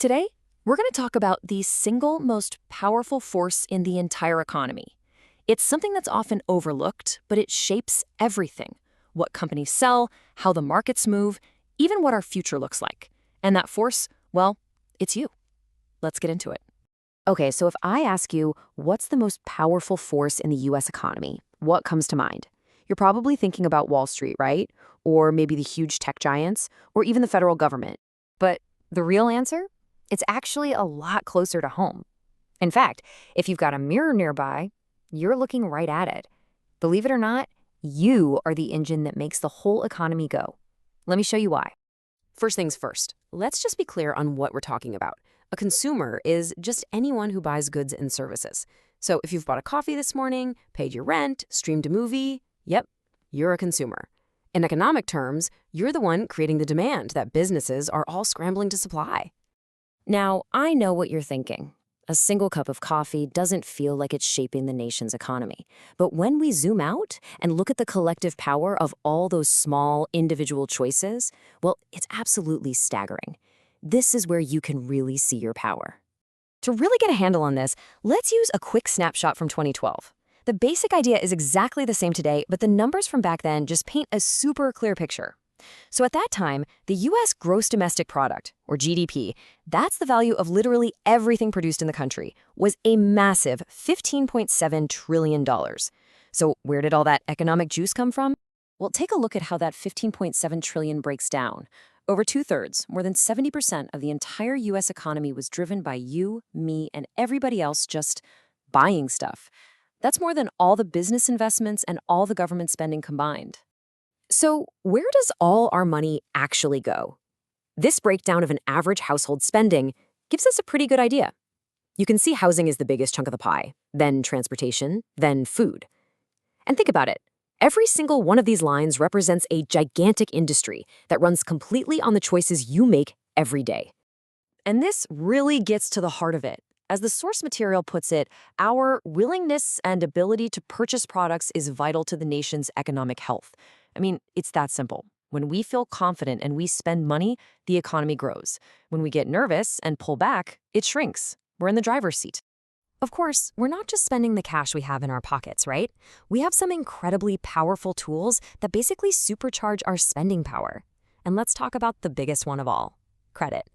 Today, we're going to talk about the single most powerful force in the entire economy. It's something that's often overlooked, but it shapes everything. What companies sell, how the markets move, even what our future looks like. And that force, well, it's you. Let's get into it. Okay, so if I ask you, what's the most powerful force in the US economy? What comes to mind? You're probably thinking about Wall Street, right? Or maybe the huge tech giants, or even the federal government. But the real answer? It's actually a lot closer to home. In fact, if you've got a mirror nearby, you're looking right at it. Believe it or not, you are the engine that makes the whole economy go. Let me show you why. First things first, let's just be clear on what we're talking about. A consumer is just anyone who buys goods and services. So if you've bought a coffee this morning, paid your rent, streamed a movie, yep, you're a consumer. In economic terms, you're the one creating the demand that businesses are all scrambling to supply. Now, I know what you're thinking. A single cup of coffee doesn't feel like it's shaping the nation's economy. But when we zoom out and look at the collective power of all those small individual choices, well, it's absolutely staggering. This is where you can really see your power. To really get a handle on this, let's use a quick snapshot from 2012. The basic idea is exactly the same today, but the numbers from back then just paint a super clear picture. So at that time, the U.S. gross domestic product, or GDP, that's the value of literally everything produced in the country, was a massive $15.7 trillion. So where did all that economic juice come from? Well, take a look at how that $15.7 trillion breaks down. Over two-thirds, more than 70% of the entire U.S. economy was driven by you, me, and everybody else just buying stuff. That's more than all the business investments and all the government spending combined. So where does all our money actually go? This breakdown of an average household spending gives us a pretty good idea. You can see housing is the biggest chunk of the pie, then transportation, then food. And think about it. Every single one of these lines represents a gigantic industry that runs completely on the choices you make every day. And this really gets to the heart of it. As the source material puts it, our willingness and ability to purchase products is vital to the nation's economic health. I mean, it's that simple. When we feel confident and we spend money, the economy grows. When we get nervous and pull back, it shrinks. We're in the driver's seat. Of course, we're not just spending the cash we have in our pockets, right? We have some incredibly powerful tools that basically supercharge our spending power. And let's talk about the biggest one of all, credit.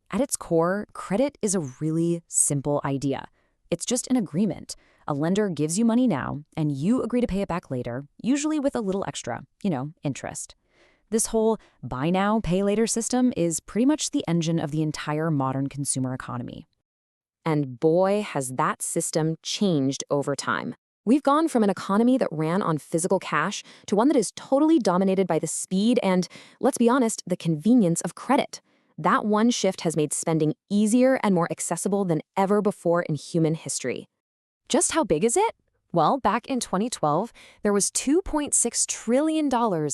At its core, credit is a really simple idea. It's just an agreement. A lender gives you money now, and you agree to pay it back later, usually with a little extra, interest. This whole buy now, pay later system is pretty much the engine of the entire modern consumer economy. And boy, has that system changed over time. We've gone from an economy that ran on physical cash to one that is totally dominated by the speed and, let's be honest, the convenience of credit. That one shift has made spending easier and more accessible than ever before in human history. Just how big is it? Well, back in 2012, there was $2.6 trillion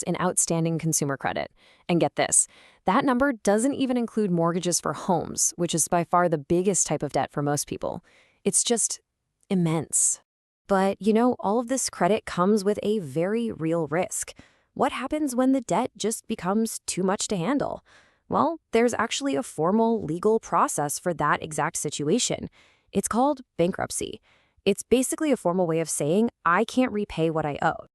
in outstanding consumer credit. And get this, that number doesn't even include mortgages for homes, which is by far the biggest type of debt for most people. It's just immense. But, all of this credit comes with a very real risk. What happens when the debt just becomes too much to handle? Well, there's actually a formal legal process for that exact situation. It's called bankruptcy. It's basically a formal way of saying, I can't repay what I owe.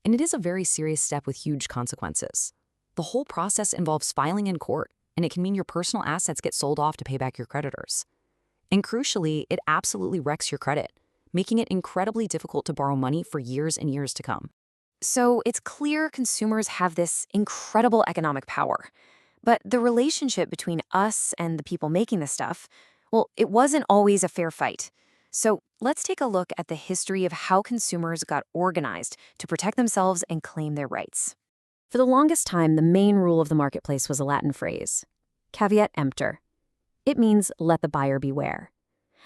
And it is a very serious step with huge consequences. The whole process involves filing in court, and it can mean your personal assets get sold off to pay back your creditors. And crucially, it absolutely wrecks your credit, making it incredibly difficult to borrow money for years and years to come. So it's clear consumers have this incredible economic power. But the relationship between us and the people making this stuff, well, it wasn't always a fair fight. So let's take a look at the history of how consumers got organized to protect themselves and claim their rights. For the longest time, the main rule of the marketplace was a Latin phrase, caveat emptor. It means let the buyer beware.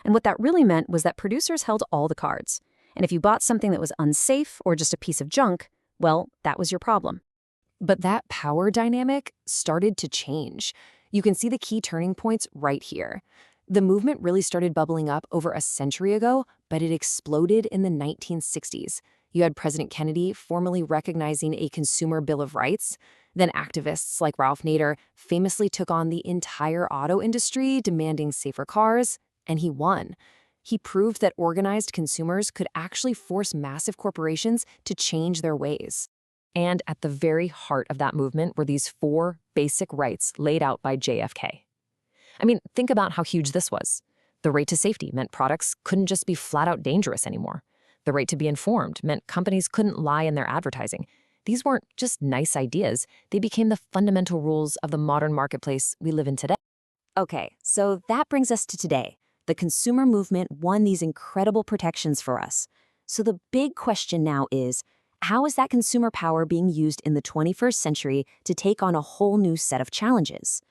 And what that really meant was that producers held all the cards. And if you bought something that was unsafe or just a piece of junk, well, that was your problem. But that power dynamic started to change. You can see the key turning points right here. The movement really started bubbling up over a century ago, but it exploded in the 1960s. You had President Kennedy formally recognizing a Consumer Bill of Rights. Then activists like Ralph Nader famously took on the entire auto industry, demanding safer cars, and he won. He proved that organized consumers could actually force massive corporations to change their ways. And at the very heart of that movement were these four basic rights laid out by JFK. I mean, think about how huge this was. The right to safety meant products couldn't just be flat out dangerous anymore. The right to be informed meant companies couldn't lie in their advertising. These weren't just nice ideas, they became the fundamental rules of the modern marketplace we live in today. Okay, so that brings us to today. The consumer movement won these incredible protections for us. So the big question now is, how is that consumer power being used in the 21st century to take on a whole new set of challenges?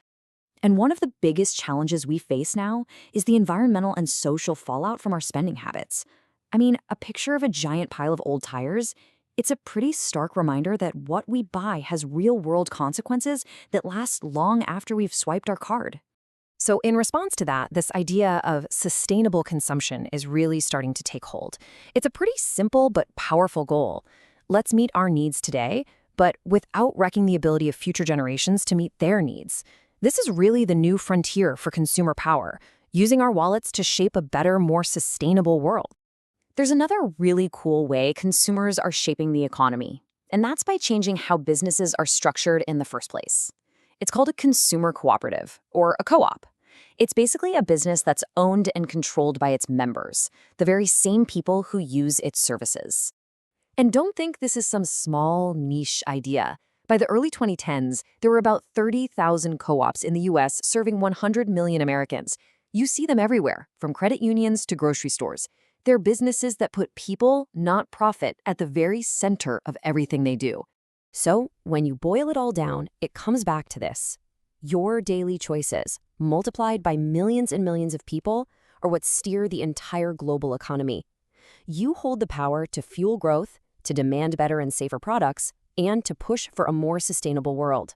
And one of the biggest challenges we face now is the environmental and social fallout from our spending habits. I mean, a picture of a giant pile of old tires, it's a pretty stark reminder that what we buy has real-world consequences that last long after we've swiped our card. So in response to that, this idea of sustainable consumption is really starting to take hold. It's a pretty simple but powerful goal. Let's meet our needs today, but without wrecking the ability of future generations to meet their needs. This is really the new frontier for consumer power, using our wallets to shape a better, more sustainable world. There's another really cool way consumers are shaping the economy, and that's by changing how businesses are structured in the first place. It's called a consumer cooperative, or a co-op. It's basically a business that's owned and controlled by its members, the very same people who use its services. And don't think this is some small, niche idea. By the early 2010s, there were about 30,000 co-ops in the US serving 100 million Americans. You see them everywhere, from credit unions to grocery stores. They're businesses that put people, not profit, at the very center of everything they do. So, when you boil it all down, it comes back to this. Your daily choices, multiplied by millions and millions of people, are what steer the entire global economy. You hold the power to fuel growth, to demand better and safer products, and to push for a more sustainable world.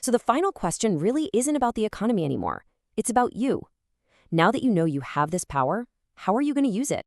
So the final question really isn't about the economy anymore. It's about you. Now that you know you have this power, how are you going to use it?